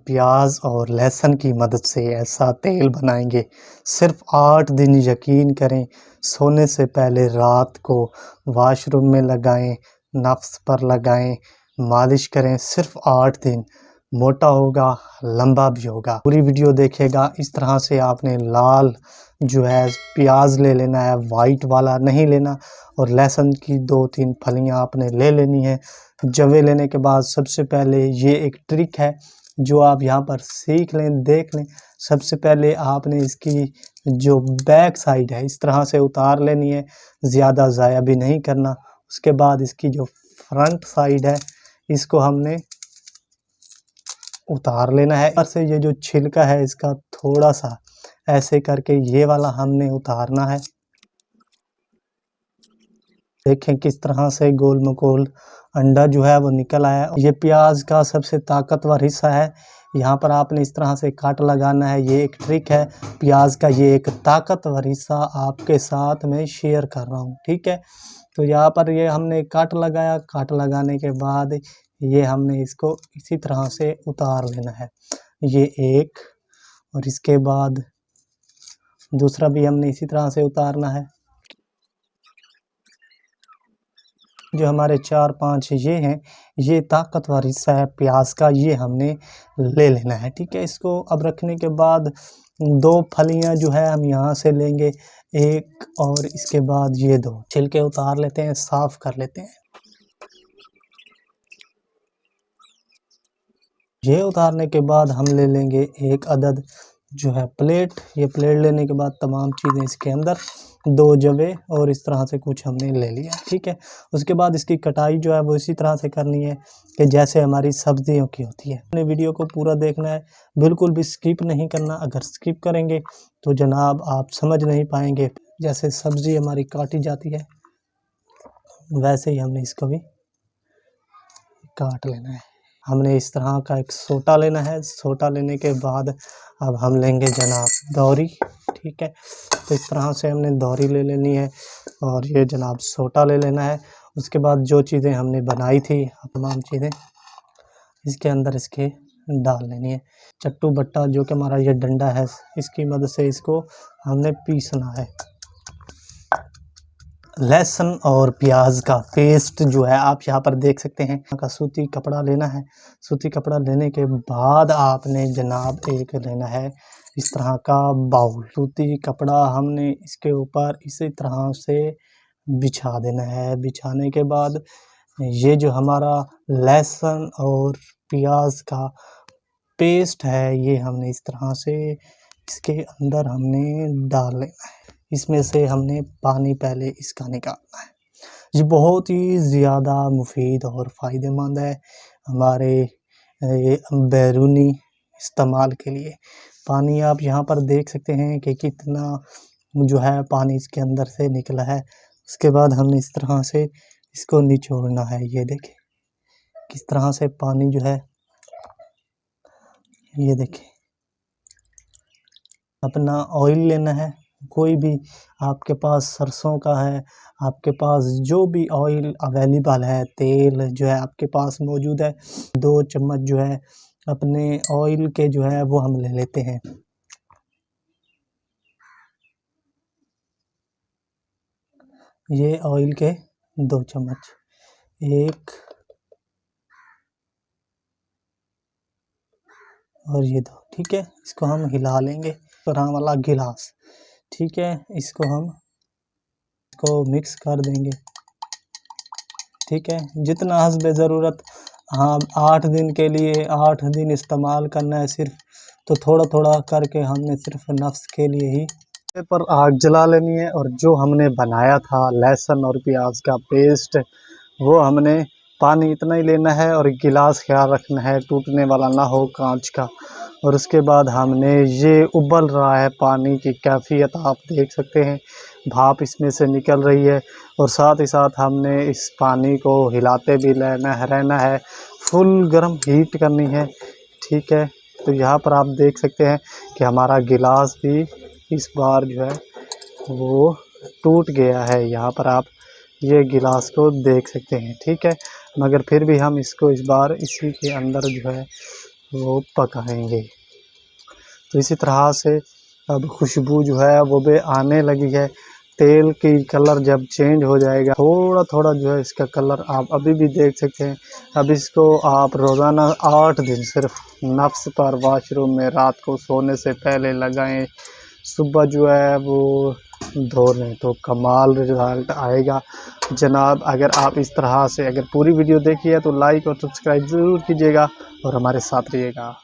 प्याज और लहसुन की मदद से ऐसा तेल बनाएंगे। सिर्फ 8 दिन यकीन करें। सोने से पहले रात को वॉशरूम में लगाएं, नफ्स पर लगाएं, मालिश करें। सिर्फ 8 दिन। मोटा होगा, लंबा भी होगा। पूरी वीडियो देखेगा। इस तरह से आपने लाल जो है प्याज ले लेना है, वाइट वाला नहीं लेना। और लहसुन की 2-3 फलियां आपने ले लेनी है। जवे लेने के बाद सबसे पहले ये एक ट्रिक है जो आप यहाँ पर सीख लें, देख लें। सबसे पहले आपने इसकी जो बैक साइड है इस तरह से उतार लेनी है, ज़्यादा ज़ाया भी नहीं करना। उसके बाद इसकी जो फ्रंट साइड है इसको हमने उतार लेना है। ऊपर से ये जो छिलका है इसका थोड़ा सा ऐसे करके ये वाला हमने उतारना है। देखें किस तरह से गोल मकोल अंडा जो है वो निकल आया। ये प्याज का सबसे ताकतवर हिस्सा है। यहाँ पर आपने इस तरह से काट लगाना है। ये एक ट्रिक है प्याज का। ये एक ताकतवर हिस्सा आपके साथ में शेयर कर रहा हूँ, ठीक है। तो यहाँ पर ये हमने काट लगाया। काट लगाने के बाद ये हमने इसको इसी तरह से उतार लेना है। ये एक, और इसके बाद दूसरा भी हमने इसी तरह से उतारना है। जो हमारे 4-5 ये हैं, ये ताकतवर हिस्सा है प्याज का, ये हमने ले लेना है, ठीक है। इसको अब रखने के बाद 2 फलियां जो है हम यहाँ से लेंगे, एक, और इसके बाद ये 2 छिलके उतार लेते हैं, साफ कर लेते हैं। ये उतारने के बाद हम ले लेंगे एक अदद जो है प्लेट। ये प्लेट लेने के बाद तमाम चीज़ें इसके अंदर, 2 जवे और इस तरह से कुछ हमने ले लिया, ठीक है। उसके बाद इसकी कटाई जो है वो इसी तरह से करनी है कि जैसे हमारी सब्जियों की होती है। अपने वीडियो को पूरा देखना है, बिल्कुल भी स्किप नहीं करना। अगर स्किप करेंगे तो जनाब आप समझ नहीं पाएंगे। जैसे सब्ज़ी हमारी काटी जाती है वैसे ही हमने इसको भी काट लेना है। हमने इस तरह का एक सोटा लेना है। सोटा लेने के बाद अब हम लेंगे जनाब दौरी, ठीक है। तो इस तरह से हमने दौरी ले लेनी है और ये जनाब सोटा ले लेना है। उसके बाद जो चीज़ें हमने बनाई थी तमाम चीज़ें इसके अंदर इसके डाल लेनी है। चट्टू बट्टा जो कि हमारा ये डंडा है इसकी मदद से इसको हमने पीसना है। लहसुन और प्याज का पेस्ट जो है आप यहाँ पर देख सकते हैं। का सूती कपड़ा लेना है। सूती कपड़ा लेने के बाद आपने जनाब एक लेना है इस तरह का बाउल। सूती कपड़ा हमने इसके ऊपर इसी तरह से बिछा देना है। बिछाने के बाद ये जो हमारा लहसुन और प्याज का पेस्ट है ये हमने इस तरह से इसके अंदर हमने डाल लेना है। इसमें से हमने पानी पहले इसका निकालना है। ये बहुत ही ज़्यादा मुफीद और फ़ायदेमंद है हमारे बैरूनी इस्तेमाल के लिए। पानी आप यहाँ पर देख सकते हैं कि कितना जो है पानी इसके अंदर से निकला है। उसके बाद हमने इस तरह से इसको निचोड़ना है। ये देखें किस तरह से पानी जो है, ये देखें। अपना ऑयल लेना है, कोई भी आपके पास सरसों का है, आपके पास जो भी ऑयल अवेलेबल है, तेल जो है आपके पास मौजूद है, 2 चम्मच जो है अपने ऑयल के जो है वो हम ले लेते हैं। ये ऑयल के 2 चम्मच, 1 और ये 2, ठीक है। इसको हम हिला लेंगे। तरह वाला गिलास, ठीक है। इसको हम मिक्स कर देंगे, ठीक है। जितना हस्बे ज़रूरत। हाँ 8 दिन के लिए 8 दिन इस्तेमाल करना है सिर्फ, तो थोड़ा थोड़ा करके हमने सिर्फ नफ्स के लिए ही पर आग जला लेनी है। और जो हमने बनाया था लहसुन और प्याज का पेस्ट वो हमने पानी इतना ही लेना है और गिलास ख्याल रखना है टूटने वाला ना हो, कांच का। और उसके बाद हमने ये उबल रहा है पानी की कैफियत आप देख सकते हैं, भाप इसमें से निकल रही है। और साथ ही साथ हमने इस पानी को हिलाते भी रहना है, फुल गर्म हीट करनी है, ठीक है। तो यहाँ पर आप देख सकते हैं कि हमारा गिलास भी इस बार जो है वो टूट गया है। यहाँ पर आप ये गिलास को देख सकते हैं, ठीक है। मगर फिर भी हम इसको इस बार इसी के अंदर जो है वो पकाएंगे। तो इसी तरह से अब खुशबू जो है वो भी आने लगी है। तेल की कलर जब चेंज हो जाएगा, थोड़ा थोड़ा जो है इसका कलर आप अभी भी देख सकते हैं। अब इसको आप रोज़ाना 8 दिन सिर्फ नफ्स पर वॉशरूम में रात को सोने से पहले लगाएं, सुबह जो है वो धो लें तो कमाल रिज़ल्ट आएगा जनाब। अगर आप इस तरह से अगर पूरी वीडियो देखी है तो लाइक और सब्सक्राइब ज़रूर कीजिएगा और हमारे साथ रहिएगा।